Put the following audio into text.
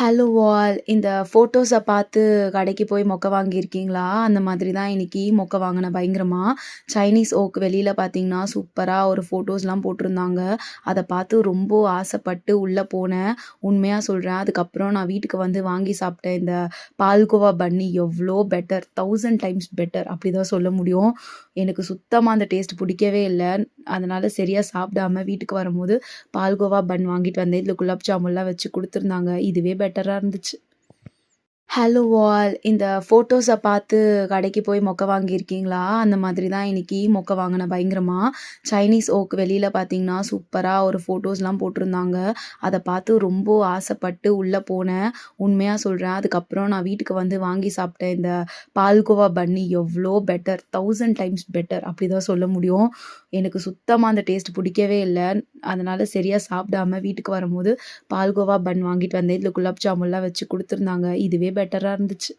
Hello all. இந்த photos பார்த்து கடைக்கு போய் மொக்க வாங்கியிருக்கீங்களா? அந்த மாதிரி தான் இன்னைக்கு மொக்க வாங்குனேன் பயங்கரமா. சைனீஸ் ஓக் வெளியில பார்த்தீங்கன்னா, சூப்பரா ஒரு ஃபோட்டோஸ்லாம் போட்டிருந்தாங்க. அத பார்த்து ரொம்ப ஆசைப்பட்டு உள்ள போனேன். உண்மையா சொல்றேன். அதுக்கப்புறம் நான் வீட்டுக்கு வந்து வாங்கி சாப்பிட்டேன். இந்த பால்கோவா பன்னி எவ்ளோ பெட்டர். 1000 டைம்ஸ் பெட்டர் அப்படி தான் சொல்ல முடியும். எனக்கு சுத்தமா அந்த டேஸ்ட் பிடிக்கவே இல்ல. அதனால சரியா சாப்பிடாம வீட்டுக்கு வரும்போது பால்கோவா பன் வாங்கிட்டு வந்தேன். இதில குலாப் ஜாமுன்லாம் வச்சு குடுத்துருந்தாங்க. இதுவே பெட்டரா இருந்துச்சு. Hello all. இந்த ஃபோட்டோஸ பார்த்து கடைக்கு போய் மொக்க வாங்கியிருக்கீங்களா? அந்த மாதிரி தான் இன்னைக்கு மொக்க வாங்குனேன் பயங்கரமா. சைனீஸ் ஓக் வெளியில பார்த்தீங்கன்னா, சூப்பரா ஒரு ஃபோட்டோஸ்லாம் போட்டிருந்தாங்க. அத பார்த்து ரொம்ப ஆசைப்பட்டு உள்ள போனேன். உண்மையா சொல்றேன். அதுக்கப்புறம் நான் வீட்டுக்கு வந்து வாங்கி சாப்பிட்டேன். இந்த பால்கோவா பன்னி எவ்ளோ பெட்டர். 1000 டைம்ஸ் பெட்டர் அப்படி தான் சொல்ல முடியும். எனக்கு சுத்தமா அந்த டேஸ்ட் பிடிக்கவே இல்ல. அதனால சரியா சாப்பிடாம வீட்டுக்கு வரும்போது பால்கோவா பன் வாங்கிட்டு வந்தேன். இதில குலாப் ஜாமுன்லாம் வச்சு குடுத்துருந்தாங்க. இதுவே பெட்டரா இருந்துச்சு.